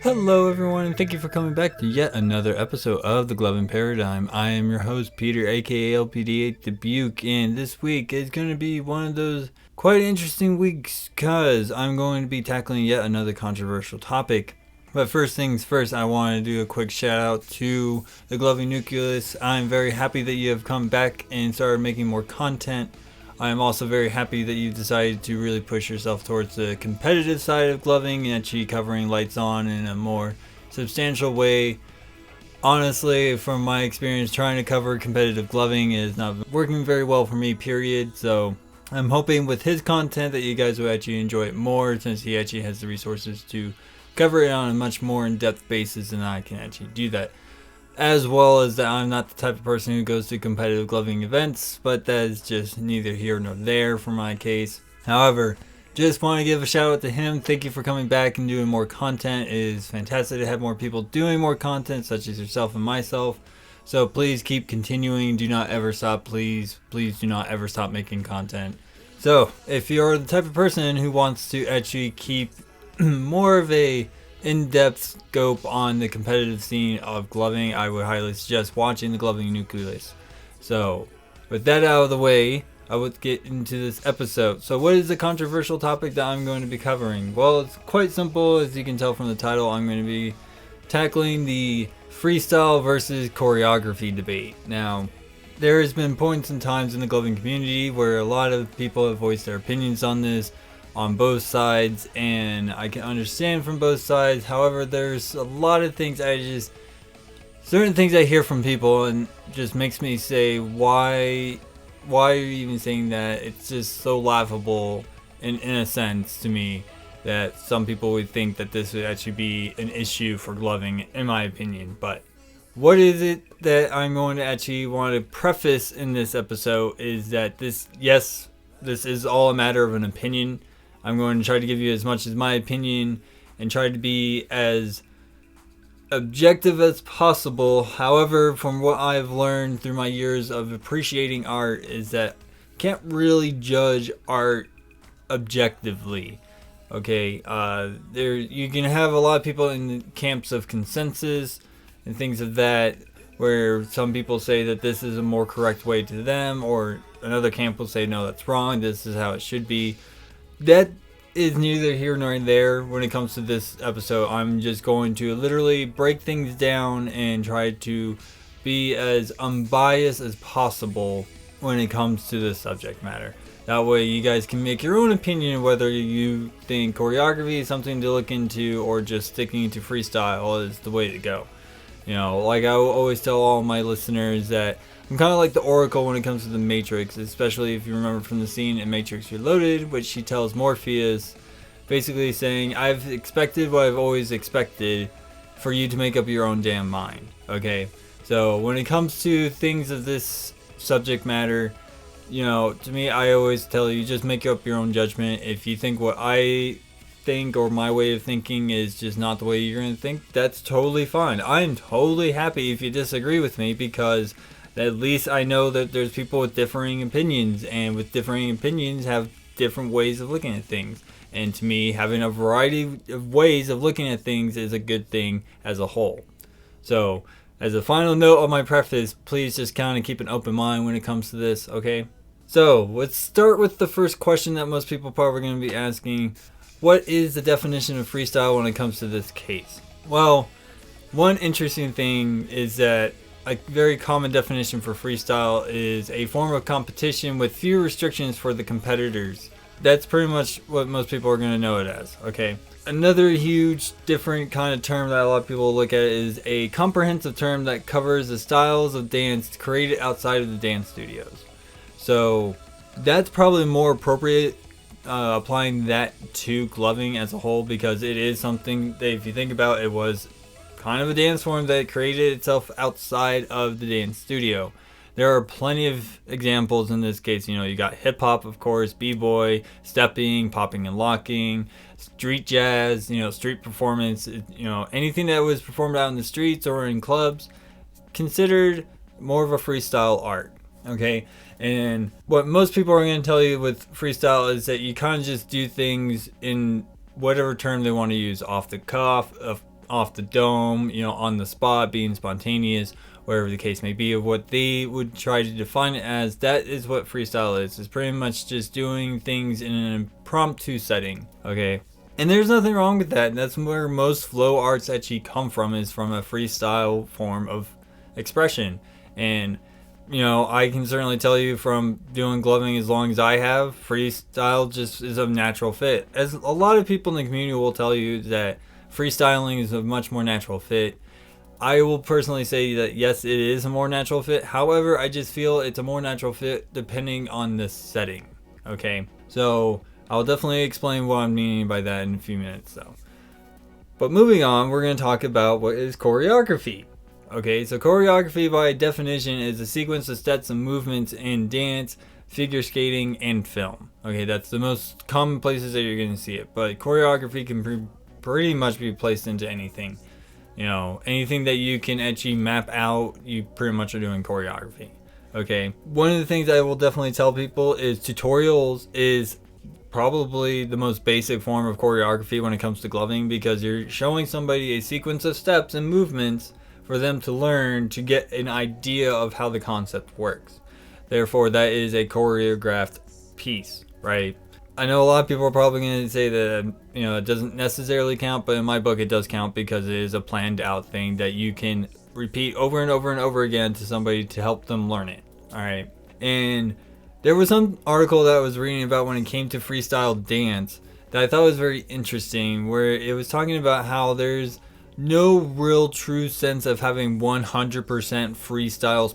Hello everyone, and thank you for coming back to yet another episode of The Gloving Paradigm. I am your host Peter, aka LPD8 Dubuque, and this week is going to be one of those quite interesting weeks because I'm going to be tackling yet another controversial topic. But first things first, I want to do a quick shout out to the Gloving Nucleus. I'm very happy that you have come back and started making more content. I am also very happy that you've decided to really push yourself towards the competitive side of gloving and actually covering lights on in a more substantial way. Honestly, from my experience, trying to cover competitive gloving is not working very well for me, period. So I'm hoping with his content that you guys will actually enjoy it more, since he actually has the resources to cover it on a much more in-depth basis than I can actually do that. As well as that I'm not the type of person who goes to competitive gloving events, but that is just neither here nor there for my case. However, just want to give a shout out to him. Thank you for coming back and doing more content. It is fantastic to have more people doing more content, such as yourself and myself. So please keep continuing. Do not ever stop. Please do not ever stop making content. So if you're the type of person who wants to actually keep more of a in-depth scope on the competitive scene of gloving, I would highly suggest watching the Gloving Nucleus. So with that out of the way, I would get into this episode. So what is the controversial topic that I'm going to be covering? Well, it's quite simple. As you can tell from the title, I'm going to be tackling the freestyle versus choreography debate. Now, there has been points and times in the gloving community where a lot of people have voiced their opinions on this, on both sides, and I can understand from both sides. However, there's a lot of things certain things I hear from people and just makes me say, why are you even saying that? It's just so laughable in a sense to me that some people would think that this would actually be an issue for gloving, in my opinion. But what is it that I'm going to actually want to preface in this episode is that this is all a matter of an opinion. I'm going to try to give you as much as my opinion and try to be as objective as possible. However, from what I've learned through my years of appreciating art is that you can't really judge art objectively. Okay, you can have a lot of people in the camps of consensus and things of that, where some people say that this is a more correct way to them, or another camp will say, no, that's wrong, this is how it should be. That is neither here nor there when it comes to this episode. I'm just going to literally break things down and try to be as unbiased as possible when it comes to this subject matter. That way you guys can make your own opinion whether you think choreography is something to look into or just sticking to freestyle is the way to go. You know, like I always tell all my listeners that I'm kind of like the Oracle when it comes to the Matrix, especially if you remember from the scene in Matrix Reloaded, which she tells Morpheus, basically saying, I've expected what I've always expected for you to make up your own damn mind. Okay, so when it comes to things of this subject matter, you know, to me, I always tell you, just make up your own judgment. If you think what I think or my way of thinking is just not the way you're going to think, that's totally fine. I'm totally happy if you disagree with me, because at least I know that there's people with differing opinions, and with differing opinions have different ways of looking at things. And to me, having a variety of ways of looking at things is a good thing as a whole. So, as a final note of my preface, please just kind of keep an open mind when it comes to this, okay? So, let's start with the first question that most people probably going to be asking. What is the definition of freestyle when it comes to this case? Well, one interesting thing is that a very common definition for freestyle is a form of competition with few restrictions for the competitors. That's pretty much what most people are going to know it as, okay? Another huge different kind of term that a lot of people look at is a comprehensive term that covers the styles of dance created outside of the dance studios. So that's probably more appropriate, applying that to gloving as a whole, because it is something that, if you think about it, was kind of a dance form that created itself outside of the dance studio. There are plenty of examples in this case. You know, you got hip hop, of course, b-boy, stepping, popping and locking, street jazz, you know, street performance, you know, anything that was performed out in the streets or in clubs, considered more of a freestyle art. Okay, and what most people are going to tell you with freestyle is that you kind of just do things in whatever term they want to use, off the cuff, off the dome, on the spot, being spontaneous, whatever the case may be, of what they would try to define it as. That is what freestyle is. It's pretty much just doing things in an impromptu setting, okay? And there's nothing wrong with that. That's where most flow arts actually come from, is from a freestyle form of expression. And I can certainly tell you from doing gloving as long as I have, freestyle just is a natural fit. As a lot of people in the community will tell you that freestyling is a much more natural fit. I will personally say that yes, it is a more natural fit. However, I just feel it's a more natural fit depending on the setting. Okay, so I'll definitely explain what I'm meaning by that in a few minutes though. But moving on, we're going to talk about what is choreography. Okay, so choreography by definition is a sequence of steps and movements in dance, figure skating, and film. Okay, that's the most common places that you're going to see it. But choreography can pretty much be placed into anything. Anything that you can actually map out, you pretty much are doing choreography. Okay, one of the things I will definitely tell people is tutorials is probably the most basic form of choreography when it comes to gloving, because you're showing somebody a sequence of steps and movements for them to learn, to get an idea of how the concept works. Therefore, that is a choreographed piece, right? I know a lot of people are probably going to say that it doesn't necessarily count, but in my book it does count, because it is a planned out thing that you can repeat over and over and over again to somebody to help them learn it. All right. And there was some article that I was reading about when it came to freestyle dance that I thought was very interesting, where it was talking about how there's no real true sense of having 100% freestyle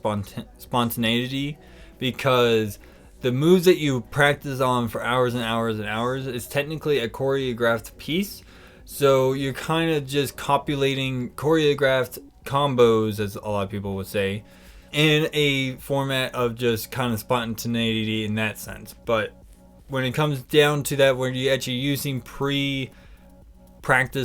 spontaneity, because the moves that you practice on for hours and hours and hours is technically a choreographed piece. So you're kind of just copulating choreographed combos, as a lot of people would say, in a format of just kind of spontaneity in that sense. But when it comes down to that, where you're actually using pre-practice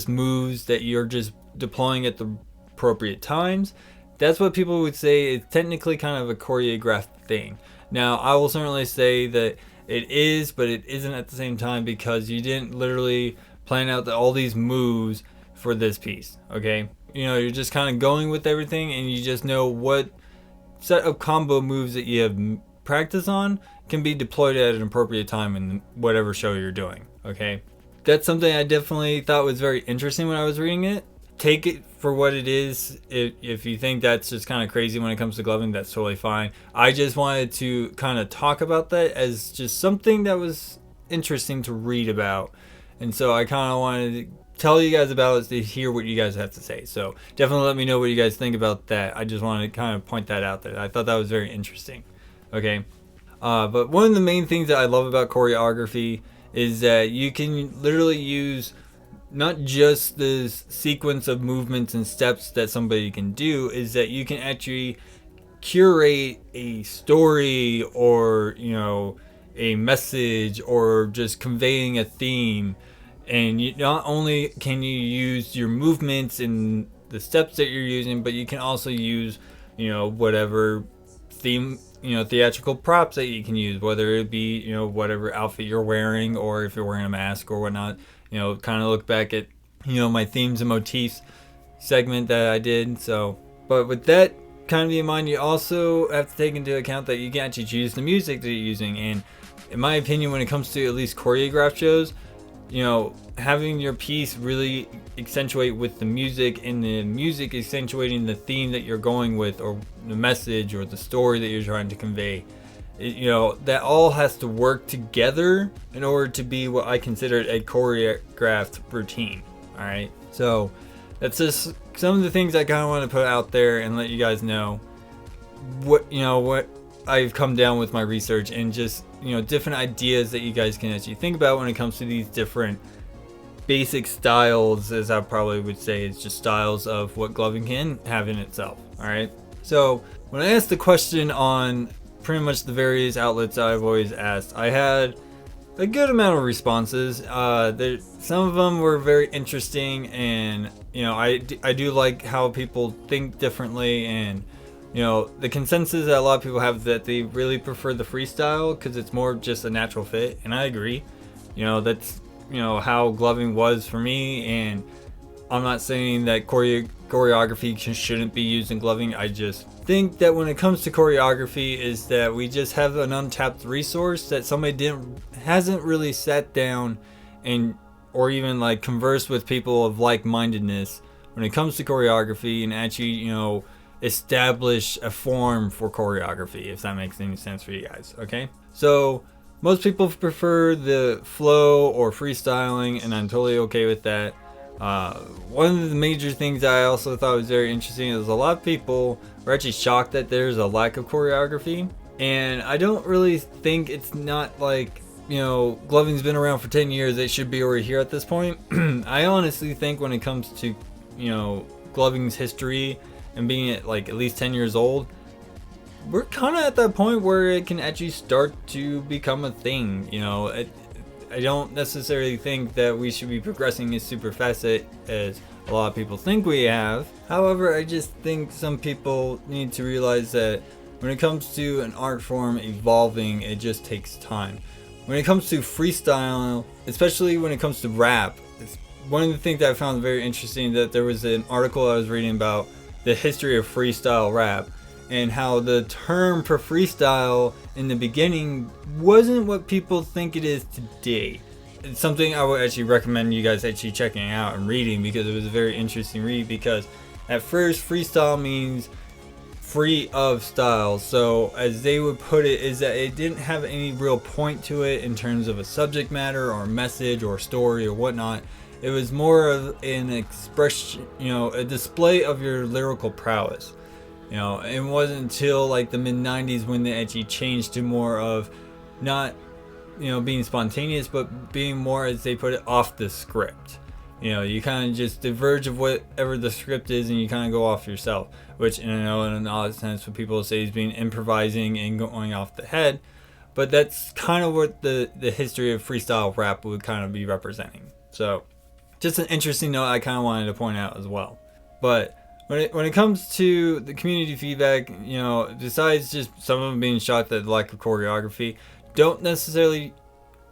moves that you're just deploying at the appropriate times, that's what people would say is technically kind of a choreographed thing. Now, I will certainly say that it is, but it isn't at the same time, because you didn't literally plan out all these moves for this piece, okay? You're just kind of going with everything, and you just know what set of combo moves that you have practice on can be deployed at an appropriate time in whatever show you're doing, okay? That's something I definitely thought was very interesting when I was reading it. Take it for what it is. If you think that's just kind of crazy when it comes to gloving, that's totally fine. I just wanted to kind of talk about that as just something that was interesting to read about. And so I kind of wanted to tell you guys about it to hear what you guys have to say. So definitely let me know what you guys think about that. I just wanted to kind of point that out there. I thought that was very interesting. Okay. But one of the main things that I love about choreography is that you can literally use not just this sequence of movements and steps that somebody can do, is that you can actually curate a story, or a message, or just conveying a theme. And not only can you use your movements and the steps that you're using, but you can also use whatever theme, theatrical props that you can use, whether it be whatever outfit you're wearing, or if you're wearing a mask or whatnot. Kind of look back at, my themes and motifs segment that I did. So, but with that kind of in mind, you also have to take into account that you can actually choose the music that you're using. And in my opinion, when it comes to at least choreographed shows, having your piece really accentuate with the music, and the music accentuating the theme that you're going with, or the message, or the story that you're trying to convey. That all has to work together in order to be what I consider a choreographed routine. All right, so that's just some of the things I kind of want to put out there and let you guys know what I've come down with my research, and just different ideas that you guys can actually think about when it comes to these different basic styles, as I probably would say, it's just styles of what gloving can have in itself. All right, so when I asked the question on pretty much the various outlets I've always asked, I had a good amount of responses. Some of them were very interesting, and I do like how people think differently, and the consensus that a lot of people have, that they really prefer the freestyle because it's more just a natural fit, and I agree. That's how gloving was for me, and I'm not saying that choreography shouldn't be used in gloving. I just think that when it comes to choreography is that we just have an untapped resource that somebody hasn't really sat down and or even like conversed with people of like-mindedness when it comes to choreography and actually, establish a form for choreography, if that makes any sense for you guys. Okay, so most people prefer the flow or freestyling, and I'm totally okay with that. One of the major things that I also thought was very interesting is a lot of people are actually shocked that there's a lack of choreography, and I don't really think it's not like, gloving's been around for 10 years, it should be already here at this point. I honestly think when it comes to, gloving's history and being at least 10 years old, we're kind of at that point where it can actually start to become a thing. I don't necessarily think that we should be progressing as super fast as a lot of people think we have. However, I just think some people need to realize that when it comes to an art form evolving, it just takes time. When it comes to freestyle, especially when it comes to rap, one of the things that I found very interesting, that there was an article I was reading about the history of freestyle rap and how the term for freestyle in the beginning wasn't what people think it is today. It's something I would actually recommend you guys actually checking out and reading, because it was a very interesting read. Because at first, freestyle means free of style. So as they would put it, is that it didn't have any real point to it in terms of a subject matter or message or story or whatnot. It was more of an expression, a display of your lyrical prowess. It wasn't until the mid 90s when they actually changed to more of not, being spontaneous, but being more, as they put it, off the script. You kind of just diverge of whatever the script is, and you kind of go off yourself, which, in an odd sense, what people say is being improvising and going off the head. But that's kind of what the history of freestyle rap would kind of be representing. So just an interesting note I kind of wanted to point out as well. But when it comes to the community feedback, besides just some of them being shocked at the lack of choreography, don't necessarily,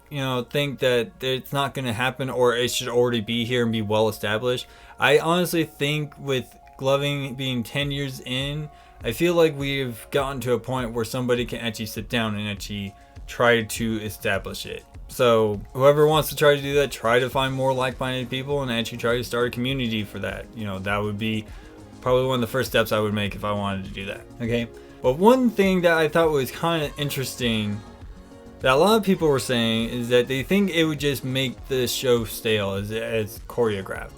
think that it's not going to happen or it should already be here and be well established. I honestly think with gloving being 10 years in, I feel like we've gotten to a point where somebody can actually sit down and actually try to establish it. So whoever wants to try to do that, try to find more like-minded people and actually try to start a community for that. That would be probably one of the first steps I would make if I wanted to do that. Okay. But one thing that I thought was kind of interesting that a lot of people were saying is that they think it would just make the show stale as choreographed.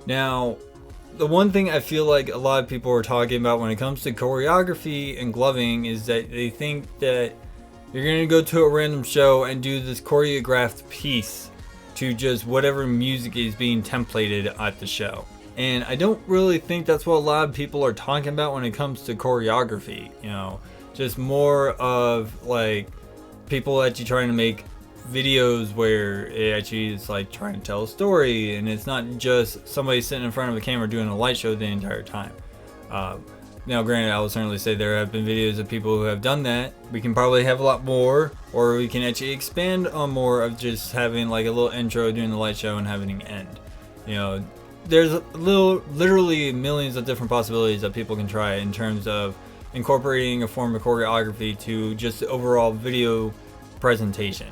Now, the one thing I feel like a lot of people are talking about when it comes to choreography and gloving is that they think that you're going to go to a random show and do this choreographed piece to just whatever music is being templated at the show. And I don't really think that's what a lot of people are talking about when it comes to choreography. Just more of people actually trying to make videos where it actually is trying to tell a story, and it's not just somebody sitting in front of a camera doing a light show the entire time. Now, granted, I will certainly say there have been videos of people who have done that. We can probably have a lot more, or we can actually expand on more of just having a little intro, doing the light show, and having an end. There's literally millions of different possibilities that people can try in terms of incorporating a form of choreography to just the overall video presentation,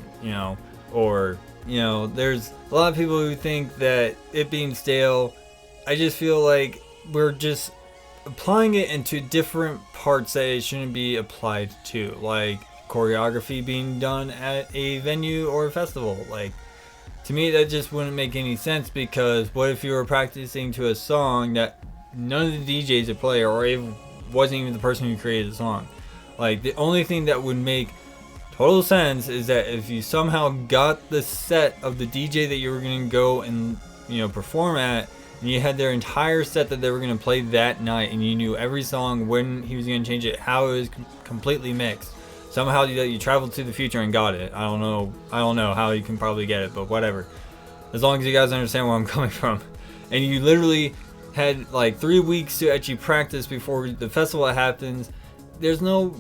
or, there's a lot of people who think that it being stale, I just feel like we're just applying it into different parts that it shouldn't be applied to, like choreography being done at a venue or a festival. To me, that just wouldn't make any sense, because what if you were practicing to a song that none of the DJs would play, or it wasn't even the person who created the song? The only thing that would make total sense is that if you somehow got the set of the DJ that you were going to go and perform at, and you had their entire set that they were going to play that night, and you knew every song, when he was going to change it, how it was completely mixed. Somehow you traveled to the future and got it. I don't know how you can probably get it, but whatever. As long as you guys understand where I'm coming from. And you literally had 3 weeks to actually practice before the festival happens. There's no...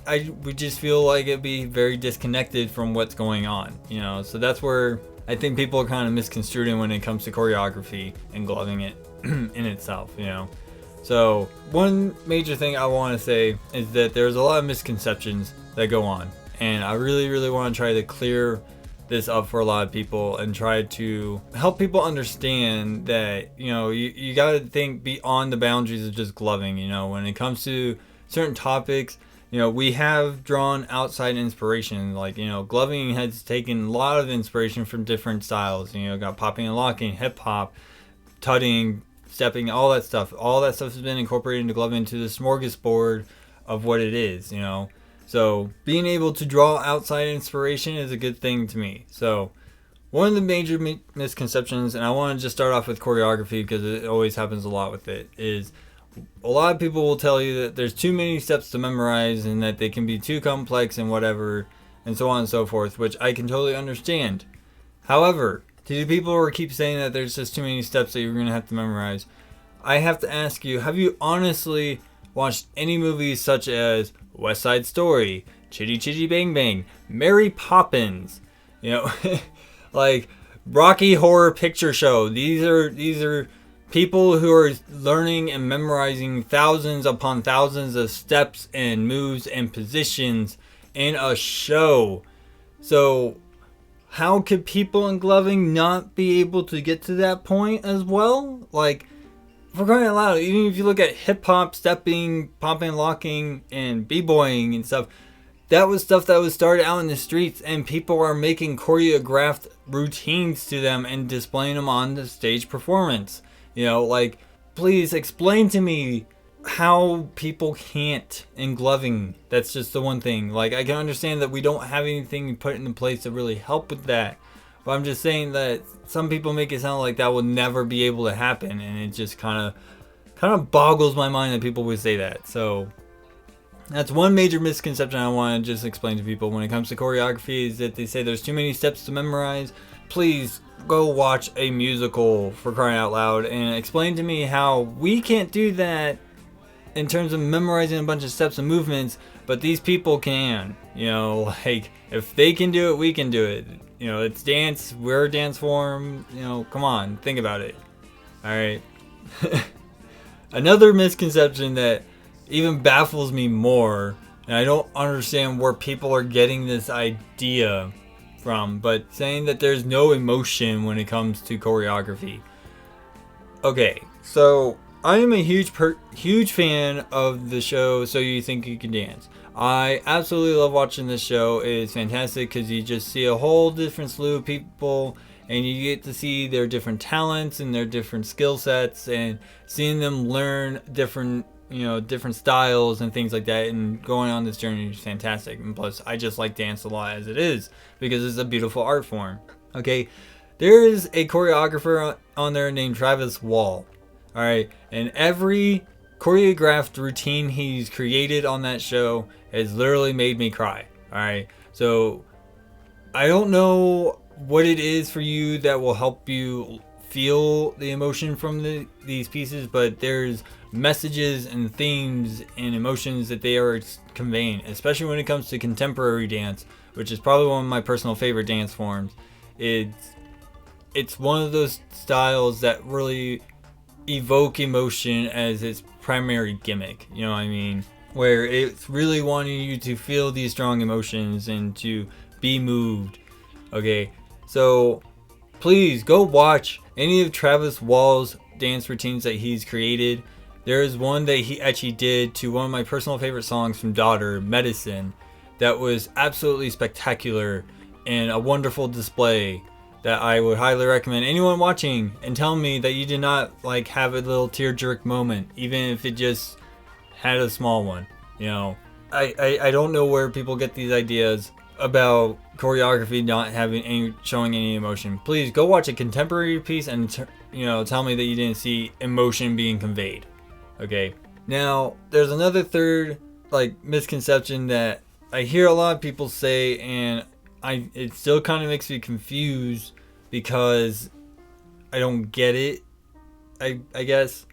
I would just feel like it'd be very disconnected from what's going on. So that's where I think people are kind of misconstruing when it comes to choreography and gloving it in itself, you know. So one major thing I want to say is that there's a lot of misconceptions that go on, and I really want to try to clear this up for a lot of people and try to help people understand that, you know, you got to think beyond the boundaries of just gloving. You know, when it comes to certain topics, you know, we have drawn outside inspiration. Like, you know, gloving has taken a lot of inspiration from different styles. You know, got popping and locking, hip hop, tutting, stepping, all that stuff. All that stuff has been incorporated into gloving, into the smorgasbord of what it is, you know. So being able to draw outside inspiration is a good thing to me. So one of the major misconceptions, and I want to just start off with choreography because it always happens a lot with it, is a lot of people will tell you that there's too many steps to memorize and that they can be too complex and whatever, and so on and so forth, which I can totally understand. However, to the people who keep saying that there's just too many steps that you're going to have to memorize, I have to ask you, have you honestly watched any movies such as West Side Story, Chitty Chitty Bang Bang, Mary Poppins, you know, like Rocky Horror Picture Show? These are people who are learning and memorizing thousands upon thousands of steps and moves and positions in a show. So how could people in gloving not be able to get to that point as well? Like, for crying out loud, even if you look at hip hop, stepping, popping, locking, and b-boying and stuff, that was stuff that was started out in the streets, and people are making choreographed routines to them and displaying them on the stage performance. You know, like, please explain to me how people can't in gloving. That's just the one thing. Like, I can understand that we don't have anything put into place to really help with that, but I'm just saying that some people make it sound like that will never be able to happen, and it just kind of boggles my mind that people would say that. So that's one major misconception I want to just explain to people when it comes to choreography, is that they say there's too many steps to memorize. Please go watch a musical, for crying out loud, and explain to me how we can't do that in terms of memorizing a bunch of steps and movements, but these people can. You know, like, if they can do it, we can do it. You know, it's dance, we're a dance form, you know, come on, think about it. Alright. Another misconception that even baffles me more, and I don't understand where people are getting this idea from, but saying that there's no emotion when it comes to choreography. Okay, so I am a huge fan of the show So You Think You Can Dance. I absolutely love watching this show. It's fantastic because you just see a whole different slew of people, and you get to see their different talents and their different skill sets, and seeing them learn different styles and things like that, and going on this journey is fantastic. And plus, I just like dance a lot as it is because it's a beautiful art form. Okay, there is a choreographer on there named Travis Wall. All right, and every choreographed routine he's created on that show has literally made me cry. All right, so I don't know what it is for you that will help you feel the emotion from these pieces, but there's messages and themes and emotions that they are conveying, especially when it comes to contemporary dance, which is probably one of my personal favorite dance forms. It's one of those styles that really evoke emotion as its primary gimmick, you know what I mean? Where it's really wanting you to feel these strong emotions and to be moved. Okay, so please go watch any of Travis Wall's dance routines that he's created. There is one that he actually did to one of my personal favorite songs from Daughter, Medicine, that was absolutely spectacular and a wonderful display that I would highly recommend anyone watching, and tell me that you did not like have a little tear jerk moment, even if it just had a small one. You know, I don't know where people get these ideas about choreography not showing any emotion. Please go watch a contemporary piece and tell me that you didn't see emotion being conveyed. Okay, now there's another third misconception that I hear a lot of people say, and it still kind of makes me confused because I don't get it, I guess.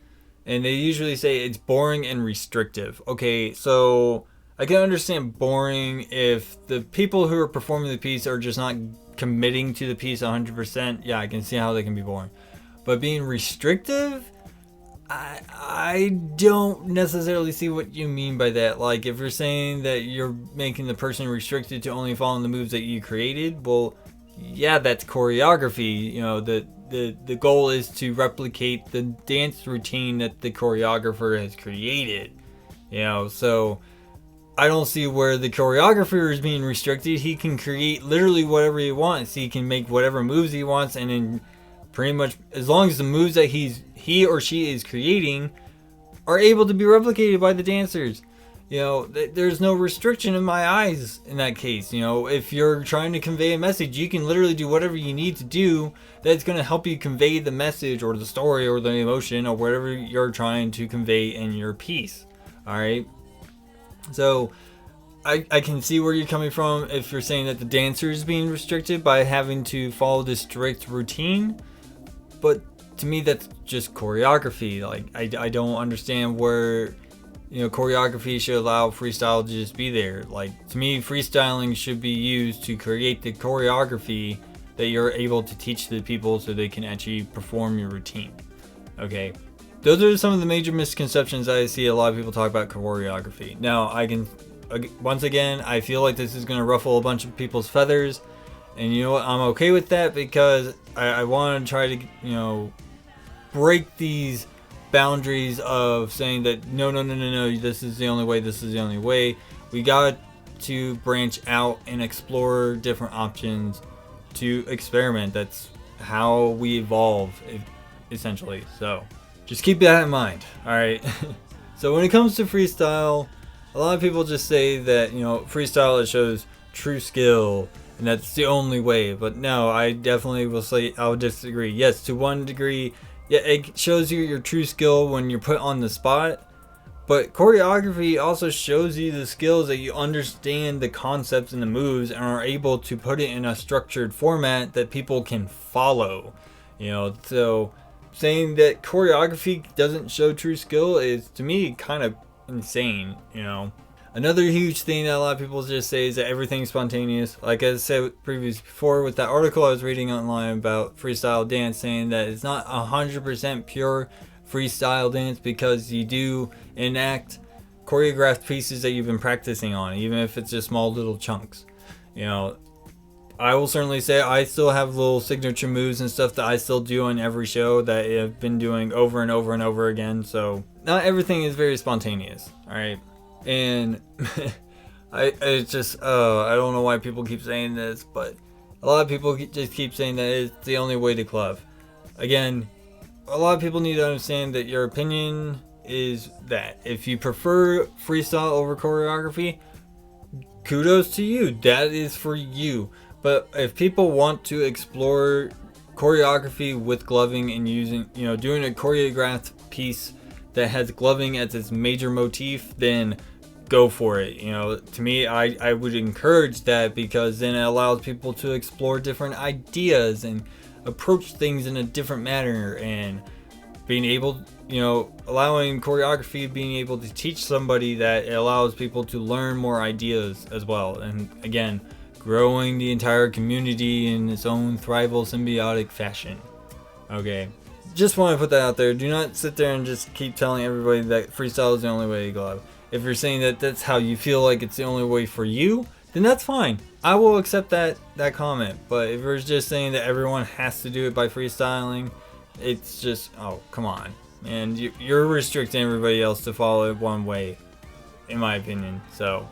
And they usually say it's boring and restrictive. Okay, so I can understand boring if the people who are performing the piece are just not committing to the piece 100%. Yeah, I can see how they can be boring. But being restrictive, I don't necessarily see what you mean by that. Like, if you're saying that you're making the person restricted to only following the moves that you created, well, yeah, that's choreography. You know, the goal is to replicate the dance routine that the choreographer has created. You know, so I don't see where the choreographer is being restricted. He can create literally whatever he wants. He can make whatever moves he wants, and then pretty much as long as the moves that he or she is creating are able to be replicated by the dancers, you know, there's no restriction in my eyes in that case. You know, if you're trying to convey a message, you can literally do whatever you need to do that's going to help you convey the message or the story or the emotion or whatever you're trying to convey in your piece. All right. So I can see where you're coming from if you're saying that the dancer is being restricted by having to follow this strict routine. But to me, that's just choreography. Like, I don't understand where, you know, choreography should allow freestyle to just be there. Like, to me, freestyling should be used to create the choreography that you're able to teach the people so they can actually perform your routine. Okay. Those are some of the major misconceptions I see a lot of people talk about choreography. Now, once again, I feel like this is going to ruffle a bunch of people's feathers. And you know what? I'm okay with that because I want to try to, you know, break these boundaries of saying that no, this is the only way, this is the only way. We got to branch out and explore different options to experiment. That's how we evolve, essentially. So just keep that in mind. All right. So when it comes to freestyle, a lot of people just say that, you know, freestyle, it shows true skill and that's the only way. But no, I definitely will say I'll disagree. Yes, to one degree, yeah, it shows you your true skill when you're put on the spot. But choreography also shows you the skills that you understand the concepts and the moves and are able to put it in a structured format that people can follow. You know, so saying that choreography doesn't show true skill is, to me, kind of insane, you know. Another huge thing that a lot of people just say is that everything's spontaneous. Like I said previously before with that article I was reading online about freestyle dance, saying that it's not 100% pure freestyle dance because you do enact choreographed pieces that you've been practicing on, even if it's just small little chunks. You know, I will certainly say I still have little signature moves and stuff that I still do on every show that I've been doing over and over and over again. So not everything is very spontaneous. All right. And I don't know why people keep saying this, but a lot of people just keep saying that it's the only way to club. Again, a lot of people need to understand that your opinion is that. If you prefer freestyle over choreography, kudos to you. That is for you. But if people want to explore choreography with gloving and using, you know, doing a choreographed piece that has gloving as its major motif, then go for it. You know, to me, I would encourage that because then it allows people to explore different ideas and approach things in a different manner, and being able, you know, allowing choreography, being able to teach somebody that, it allows people to learn more ideas as well. And again, growing the entire community in its own thrival symbiotic fashion. Okay. Just want to put that out there. Do not sit there and just keep telling everybody that freestyle is the only way to glove. If you're saying that that's how you feel like it's the only way for you, then that's fine. I will accept that comment. But if you're just saying that everyone has to do it by freestyling, it's just, oh, come on. And you're restricting everybody else to follow it one way, in my opinion. So,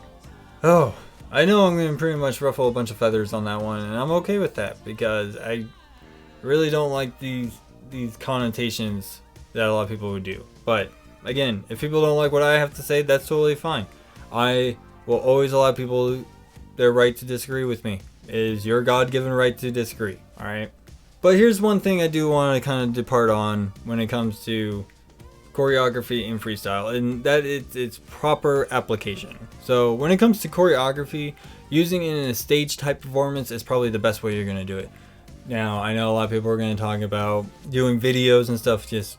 I know I'm going to pretty much ruffle a bunch of feathers on that one, and I'm okay with that because I really don't like these connotations that a lot of people would do. But again, if people don't like what I have to say, that's totally fine. I will always allow people their right to disagree with me. It is your God-given right to disagree. All right. But here's one thing I do want to kind of depart on when it comes to choreography and freestyle, and that it's proper application. So when it comes to choreography, using it in a stage type performance is probably the best way you're going to do it. Now, I know a lot of people are going to talk about doing videos and stuff. Just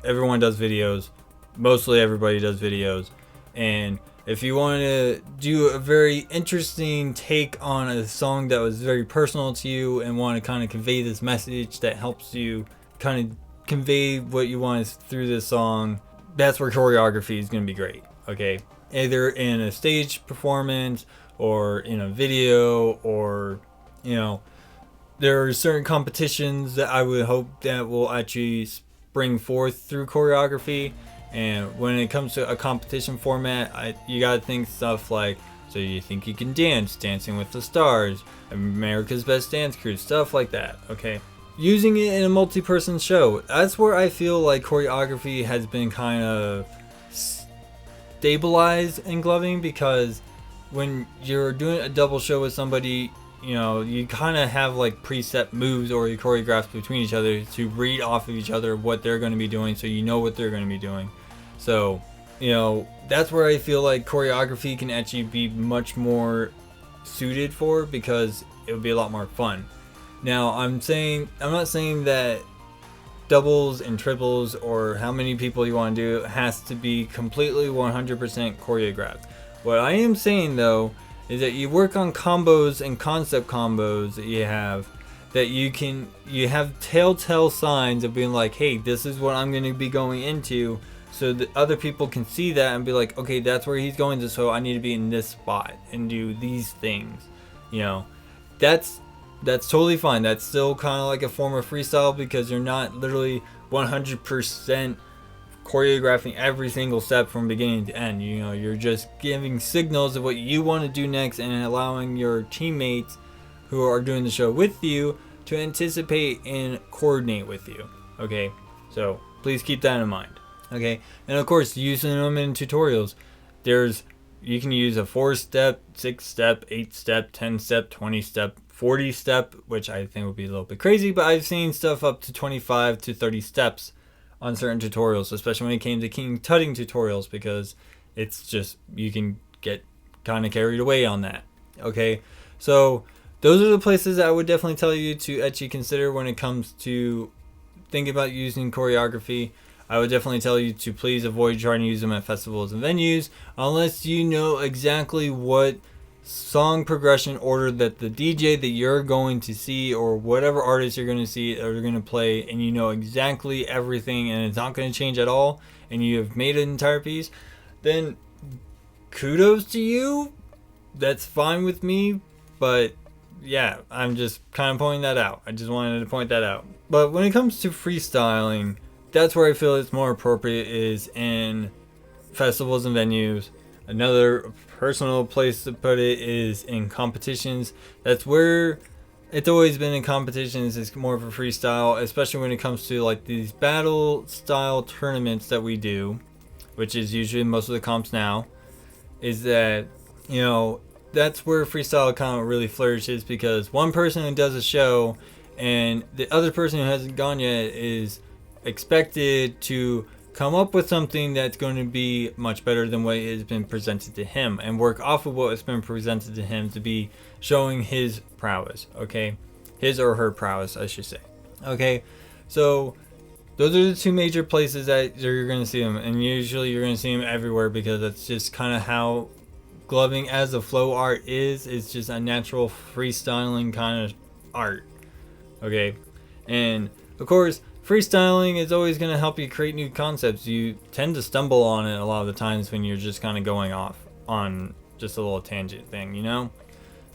everyone does videos. Mostly everybody does videos. And If you want to do a very interesting take on a song that was very personal to you and want to kind of convey this message that helps you kind of convey what you want through this song, that's where choreography is going to be great. Okay, either in a stage performance or in a video, or there are certain competitions that I would hope that will actually spring forth through choreography. And when it comes to a competition format, you gotta think stuff like, so you think you can dance, Dancing with the Stars, America's Best Dance Crew, stuff like that, okay? Using it in a multi-person show, that's where I feel like choreography has been kind of stabilized in gloving, because when you're doing a double show with somebody, you kind of have like preset moves or you choreograph between each other to read off of each other what they're going to be doing, so you know what they're going to be doing. So, that's where I feel like choreography can actually be much more suited for, because it would be a lot more fun. Now, I'm not saying that doubles and triples or how many people you want to do has to be completely 100% choreographed. What I am saying though is that you work on combos and concept combos that you have, that you have telltale signs of being like, hey, this is what I'm going to be going into, so that other people can see that and be like, okay, that's where he's going to, so I need to be in this spot and do these things. That's totally fine. That's still kind of like a form of freestyle, because you're not literally 100% choreographing every single step from beginning to end. You're just giving signals of what you want to do next and allowing your teammates who are doing the show with you to anticipate and coordinate with you. Okay, so please keep that in mind. Okay, and of course, using them in tutorials, you can use a 4-step, 6-step, 8-step, 10-step, 20-step, 40-step, which I think would be a little bit crazy, but I've seen stuff up to 25 to 30 steps on certain tutorials, especially when it came to king tutting tutorials, because it's just, you can get kind of carried away on that. Okay, so those are the places I would definitely tell you to actually consider when it comes to thinking about using choreography. I would definitely tell you to please avoid trying to use them at festivals and venues unless you know exactly what song progression order that the DJ that you're going to see, or whatever artist you're going to see or you're going to play, and you know exactly everything and it's not going to change at all, and you have made an entire piece, then kudos to you. That's fine with me, but yeah, I'm just kind of pointing that out. I just wanted to point that out. But when it comes to freestyling, that's where I feel it's more appropriate, is in festivals and venues. Another personal place to put it is in competitions. That's where it's always been in competitions. It's more of a freestyle, especially when it comes to like these battle style tournaments that we do, which is usually most of the comps now. Is that, that's where freestyle kind of really flourishes, because one person who does a show and the other person who hasn't gone yet is expected to come up with something that's going to be much better than what has been presented to him, and work off of what has been presented to him to be showing his prowess. Okay, his or her prowess, I should say. Okay, so those are the two major places that you're going to see them, and usually you're going to see them everywhere, because that's just kind of how gloving as a flow art is. It's just a natural freestyling kind of art. Okay, and of course, freestyling is always going to help you create new concepts. You tend to stumble on it a lot of the times when you're just kind of going off on just a little tangent thing,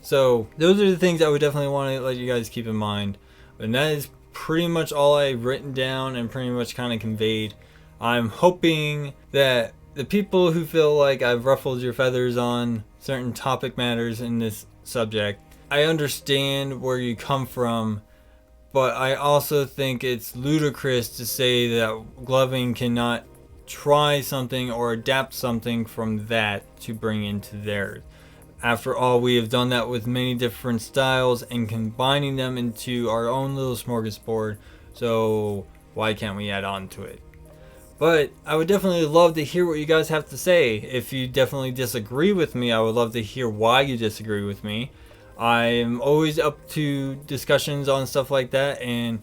So those are the things I would definitely want to let you guys keep in mind. And that is pretty much all I've written down and pretty much kind of conveyed. I'm hoping that the people who feel like I've ruffled your feathers on certain topic matters in this subject, I understand where you come from. But I also think it's ludicrous to say that gloving cannot try something or adapt something from that to bring into theirs. After all, we have done that with many different styles and combining them into our own little smorgasbord. So why can't we add on to it? But I would definitely love to hear what you guys have to say. If you definitely disagree with me, I would love to hear why you disagree with me. I'm always up to discussions on stuff like that, and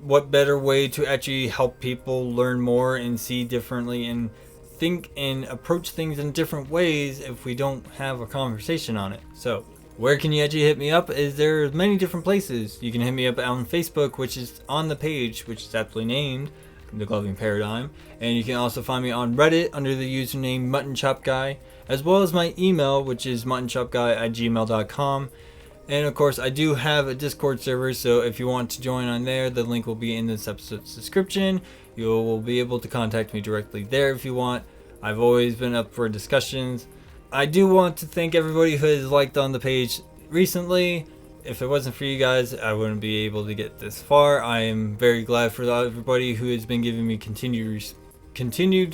what better way to actually help people learn more and see differently and think and approach things in different ways if we don't have a conversation on it. So where can you actually hit me up? There many different places. You can hit me up on Facebook, which is on the page, which is aptly named The Gloving Paradigm. And you can also find me on Reddit under the username Mutton Chop Guy, as well as my email, which is muttonchopguy@gmail.com. And of course, I do have a Discord server, so if you want to join on there, the link will be in this episode's description. You will be able to contact me directly there if you want. I've always been up for discussions. I do want to thank everybody who has liked on the page recently. If it wasn't for you guys, I wouldn't be able to get this far. I am very glad for everybody who has been giving me continued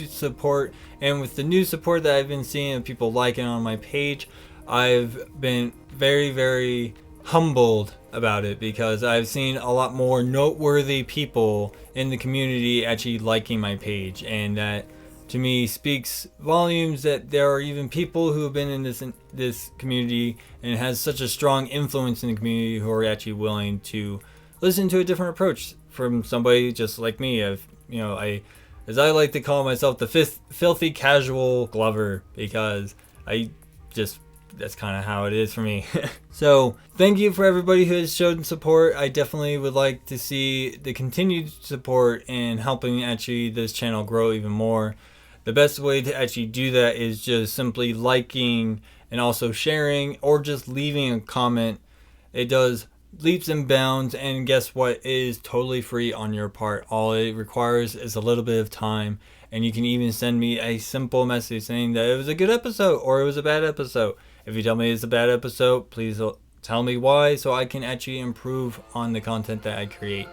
support, and with the new support that I've been seeing and people liking on my page, I've been very, very humbled about it, because I've seen a lot more noteworthy people in the community actually liking my page, and that to me speaks volumes that there are even people who have been in this community and has such a strong influence in the community who are actually willing to listen to a different approach from somebody just like me. As I like to call myself, the filthy casual glover, because that's kind of how it is for me. So thank you for everybody who has shown support. I definitely would like to see the continued support in helping actually this channel grow even more. The best way to actually do that is just simply liking and also sharing, or just leaving a comment. It does leaps and bounds, and guess what? It is totally free on your part. All it requires is a little bit of time, and you can even send me a simple message saying that it was a good episode or it was a bad episode. If you tell me it's a bad episode, please tell me why, so I can actually improve on the content that I create.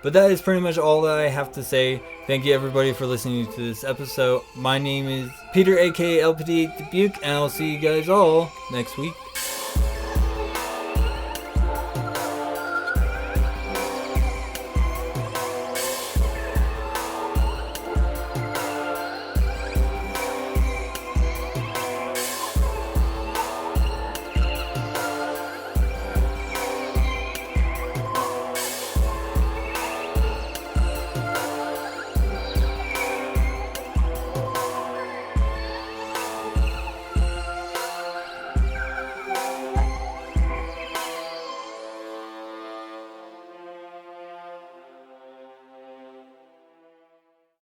But that is pretty much all that I have to say. Thank you everybody for listening to this episode. My name is Peter, aka LPD8 Dubuque, and I'll see you guys all next week.